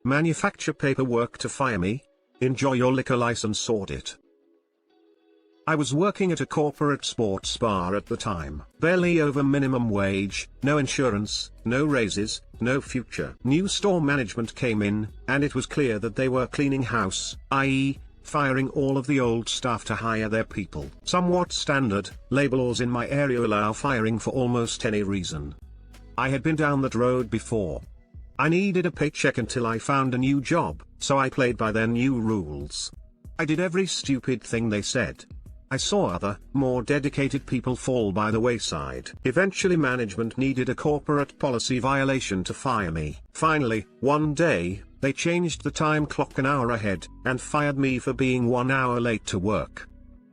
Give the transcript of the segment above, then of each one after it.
manufacture paperwork to fire me? Enjoy your liquor license audit. I was working at a corporate sports bar at the time. Barely over minimum wage, no insurance, no raises, no future. New store management came in, and it was clear that they were cleaning house, i.e., firing all of the old staff to hire their people. Somewhat standard, labor laws in my area allow firing for almost any reason. I had been down that road before. I needed a paycheck until I found a new job, so I played by their new rules. I did every stupid thing they said. I saw other, more dedicated people fall by the wayside. Eventually management needed a corporate policy violation to fire me. Finally, one day, they changed the time clock an hour ahead, and fired me for being 1 hour late to work.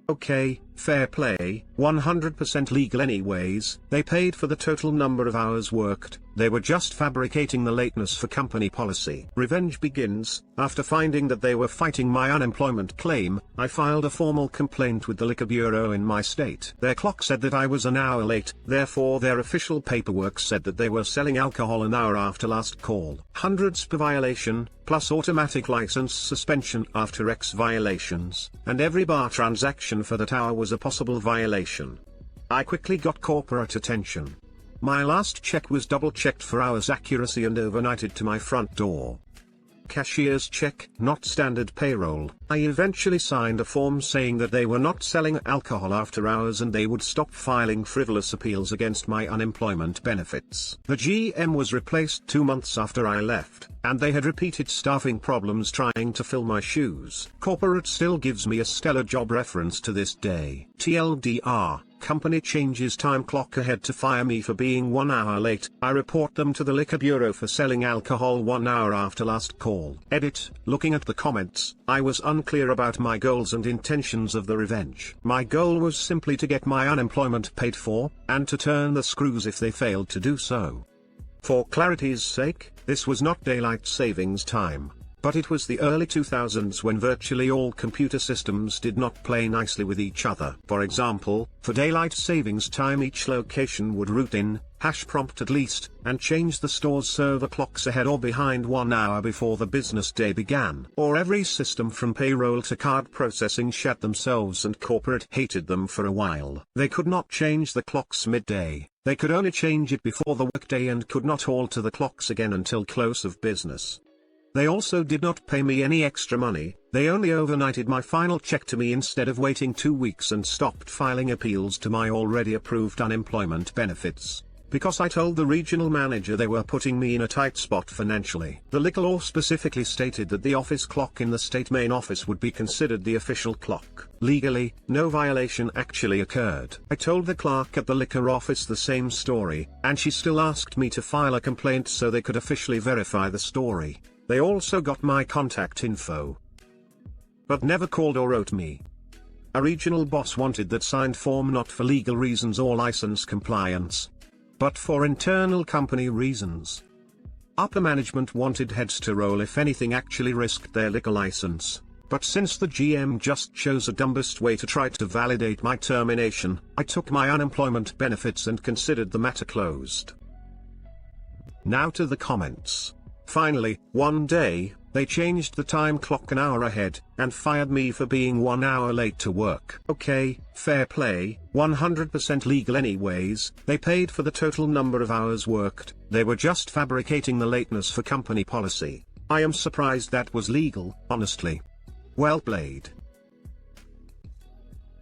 Okay, fair play, 100% legal anyways. They paid for the total number of hours worked. They were just fabricating the lateness for company policy. Revenge begins. After finding that they were fighting my unemployment claim, I filed a formal complaint with the liquor bureau in my state. Their clock said that I was an hour late, therefore their official paperwork said that they were selling alcohol an hour after last call. Hundreds per violation, plus automatic license suspension after X violations, and every bar transaction for that hour was a possible violation. I quickly got corporate attention. My last check was double-checked for hours accuracy and overnighted to my front door. Cashier's check, not standard payroll. I eventually signed a form saying that they were not selling alcohol after hours and they would stop filing frivolous appeals against my unemployment benefits. The GM was replaced 2 months after I left, and they had repeated staffing problems trying to fill my shoes. Corporate still gives me a stellar job reference to this day. TLDR. Company changes time clock ahead to fire me for being 1 hour late. I report them to the liquor bureau for selling alcohol 1 hour after last call. Edit. Looking at the comments, I was unclear about my goals and intentions of the revenge. My goal was simply to get my unemployment paid for, and to turn the screws if they failed to do so. For clarity's sake, this was not daylight savings time. But it was the early 2000s when virtually all computer systems did not play nicely with each other. For example, for daylight savings time each location would route in, hash prompt at least, and change the store's server clocks ahead or behind 1 hour before the business day began. Or every system from payroll to card processing shut themselves and corporate hated them for a while. They could not change the clocks midday. They could only change it before the workday and could not alter the clocks again until close of business. They also did not pay me any extra money. They only overnighted my final check to me instead of waiting 2 weeks and stopped filing appeals to my already approved unemployment benefits. Because I told the regional manager they were putting me in a tight spot financially. The liquor law specifically stated that the office clock in the state main office would be considered the official clock. Legally, no violation actually occurred. I told the clerk at the liquor office the same story, and she still asked me to file a complaint so they could officially verify the story. They also got my contact info, but never called or wrote me. A regional boss wanted that signed form not for legal reasons or license compliance, but for internal company reasons. Upper management wanted heads to roll if anything actually risked their liquor license, but since the GM just chose a dumbest way to try to validate my termination, I took my unemployment benefits and considered the matter closed. Now to the comments. Finally, one day, they changed the time clock an hour ahead, and fired me for being 1 hour late to work. Okay, fair play, 100% legal anyways. They paid for the total number of hours worked. They were just fabricating the lateness for company policy. I am surprised that was legal, honestly. Well played.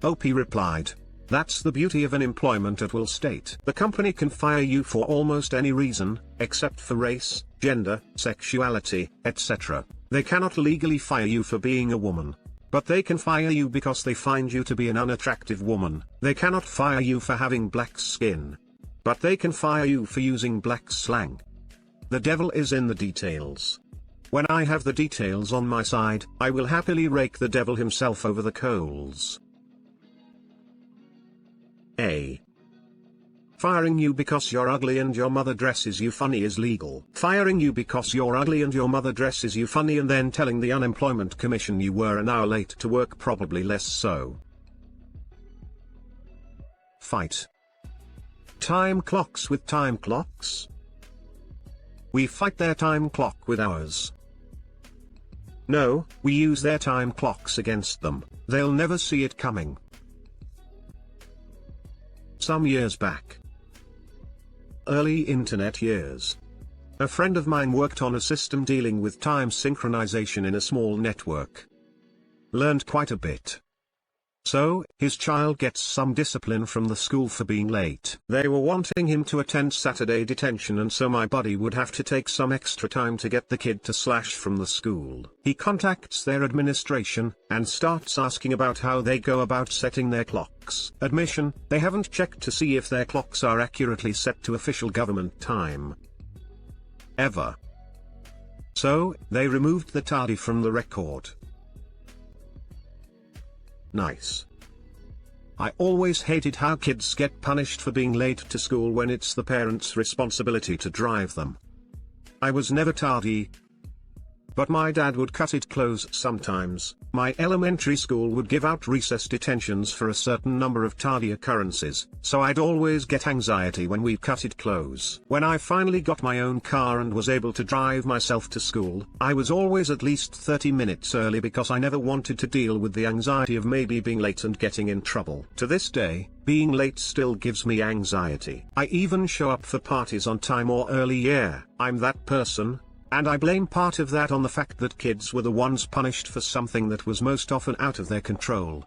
OP replied, "That's the beauty of an employment at will state. The company can fire you for almost any reason, except for race, gender, sexuality, etc. They cannot legally fire you for being a woman. But they can fire you because they find you to be an unattractive woman. They cannot fire you for having black skin. But they can fire you for using black slang. The devil is in the details. When I have the details on my side, I will happily rake the devil himself over the coals." A. Firing you because you're ugly and your mother dresses you funny is legal. Firing you because you're ugly and your mother dresses you funny and then telling the unemployment commission you were an hour late to work probably less so. Fight. Time clocks with time clocks? We fight their time clock with ours. No, we use their time clocks against them. They'll never see it coming. Some years back. Early internet years. A friend of mine worked on a system dealing with time synchronization in a small network. Learned quite a bit. So, his child gets some discipline from the school for being late. They were wanting him to attend Saturday detention, and so my buddy would have to take some extra time to get the kid to slash from the school. He contacts their administration, and starts asking about how they go about setting their clocks. Admission, they haven't checked to see if their clocks are accurately set to official government time. Ever. So, they removed the tardy from the record. Nice. I always hated how kids get punished for being late to school when it's the parents' responsibility to drive them. I was never tardy, but my dad would cut it close sometimes. My elementary school would give out recess detentions for a certain number of tardy occurrences, so I'd always get anxiety when we cut it close. When I finally got my own car and was able to drive myself to school, I was always at least 30 minutes early because I never wanted to deal with the anxiety of maybe being late and getting in trouble. To this day, being late still gives me anxiety. I even show up for parties on time or early. Yeah, I'm that person. And I blame part of that on the fact that kids were the ones punished for something that was most often out of their control.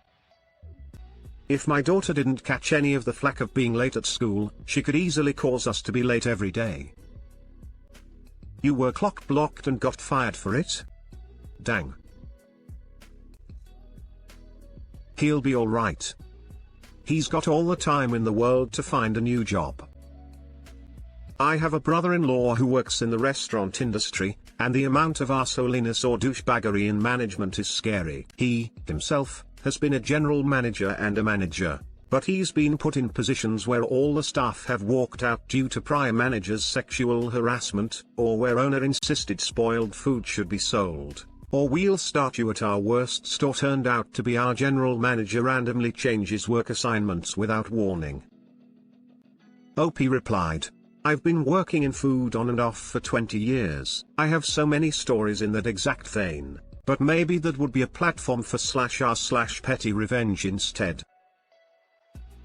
If my daughter didn't catch any of the flack of being late at school, she could easily cause us to be late every day. You were clock blocked and got fired for it? Dang. He'll be alright. He's got all the time in the world to find a new job. I have a brother-in-law who works in the restaurant industry, and the amount of arseholiness or douchebaggery in management is scary. He, himself, has been a general manager and a manager, but he's been put in positions where all the staff have walked out due to prior managers' sexual harassment, or where owner insisted spoiled food should be sold. Or we'll start you at our worst store turned out to be our general manager randomly changes work assignments without warning. OP replied, I've been working in food on and off for 20 years. I have so many stories in that exact vein, but maybe that would be a platform for /r/petty revenge instead.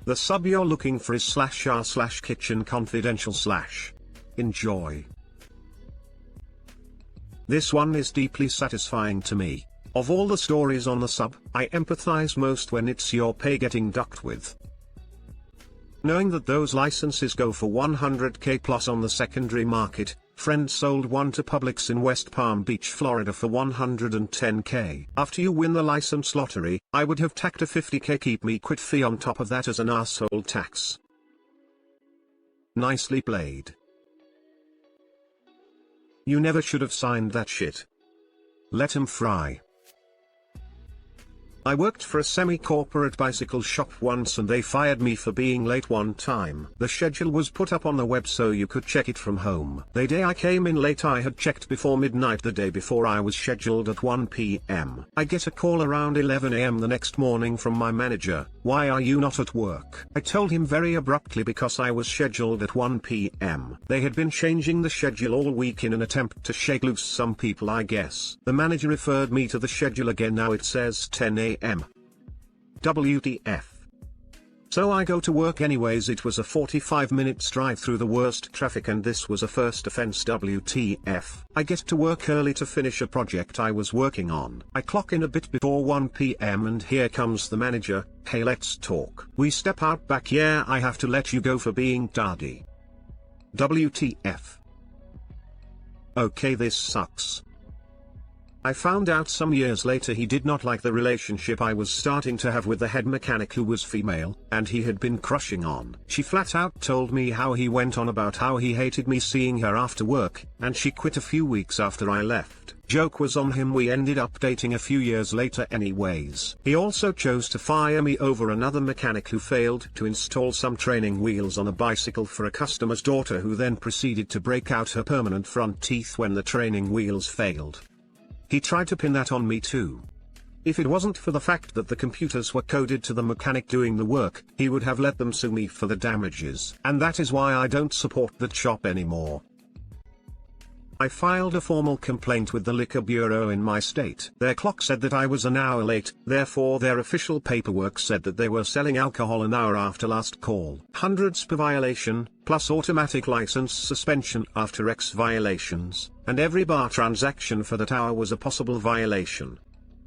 The sub you're looking for is /r/kitchen confidential / enjoy. This one is deeply satisfying to me. Of all the stories on the sub, I empathize most when it's your pay getting ducked with. Knowing that those licenses go for $100K plus on the secondary market, friend sold one to Publix in West Palm Beach, Florida for $110K. After you win the license lottery, I would have tacked a $50K keep me quit fee on top of that as an asshole tax. Nicely played. You never should have signed that shit. Let him fry. I worked for a semi-corporate bicycle shop once and they fired me for being late one time. The schedule was put up on the web so you could check it from home. The day I came in late I had checked before midnight the day before I was scheduled at 1 p.m. I get a call around 11 a.m. the next morning from my manager, why are you not at work? I told him very abruptly because I was scheduled at 1 p.m. They had been changing the schedule all week in an attempt to shake loose some people I guess. The manager referred me to the schedule again, now it says 10 a.m. WTF. So I go to work anyways. It was a 45-minute drive through the worst traffic and this was a first offense. WTF. I get to work early to finish a project I was working on. I clock in a bit before 1 p.m. and here comes the manager, hey let's talk. We step out back, yeah I have to let you go for being tardy. WTF. Okay, this sucks. I found out some years later he did not like the relationship I was starting to have with the head mechanic who was female, and he had been crushing on. She flat out told me how he went on about how he hated me seeing her after work, and she quit a few weeks after I left. Joke was on him, we ended up dating a few years later anyways. He also chose to fire me over another mechanic who failed to install some training wheels on a bicycle for a customer's daughter, who then proceeded to break out her permanent front teeth when the training wheels failed. He tried to pin that on me too. If it wasn't for the fact that the computers were coded to the mechanic doing the work, he would have let them sue me for the damages. And that is why I don't support that shop anymore. I filed a formal complaint with the Liquor Bureau in my state. Their clock said that I was an hour late, therefore their official paperwork said that they were selling alcohol an hour after last call. Hundreds per violation, plus automatic license suspension after X violations, and every bar transaction for that hour was a possible violation.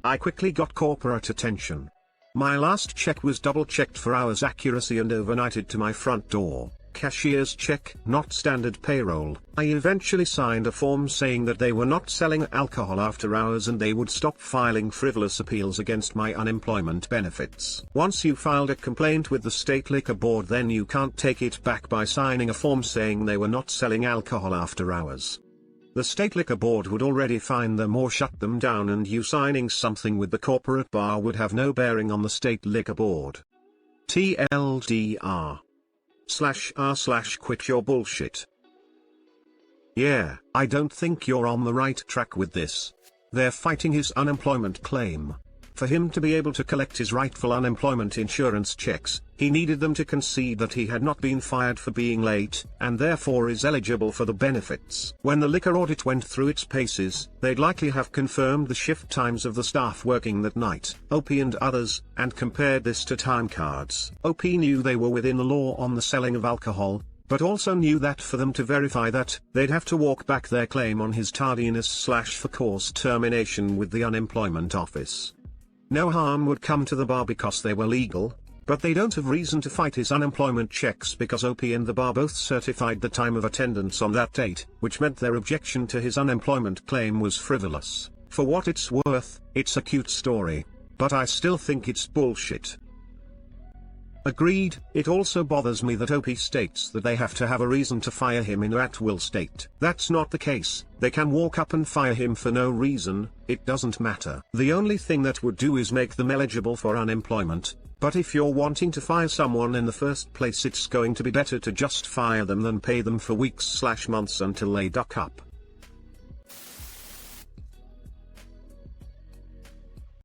I quickly got corporate attention. My last check was double-checked for hours accuracy and overnighted to my front door. Cashier's check, not standard payroll. I eventually signed a form saying that they were not selling alcohol after hours and they would stop filing frivolous appeals against my unemployment benefits. Once you filed a complaint with the state liquor board, then you can't take it back by signing a form saying they were not selling alcohol after hours. The state liquor board would already fine them or shut them down, and you signing something with the corporate bar would have no bearing on the state liquor board. TLDR/r/quit your bullshit. Yeah, I don't think you're on the right track with this. They're fighting his unemployment claim. For him to be able to collect his rightful unemployment insurance checks, he needed them to concede that he had not been fired for being late, and therefore is eligible for the benefits. When the liquor audit went through its paces, they'd likely have confirmed the shift times of the staff working that night, OP and others, and compared this to time cards. OP knew they were within the law on the selling of alcohol, but also knew that for them to verify that, they'd have to walk back their claim on his tardiness/for cause termination with the unemployment office. No harm would come to the bar because they were legal, but they don't have reason to fight his unemployment checks because OP and the bar both certified the time of attendance on that date, which meant their objection to his unemployment claim was frivolous. For what it's worth, it's a cute story, but I still think it's bullshit. Agreed. It also bothers me that OP states that they have to have a reason to fire him in at-will state. That's not the case. They can walk up and fire him for no reason, it doesn't matter. The only thing that would do is make them eligible for unemployment, but if you're wanting to fire someone in the first place, it's going to be better to just fire them than pay them for weeks/months until they duck up.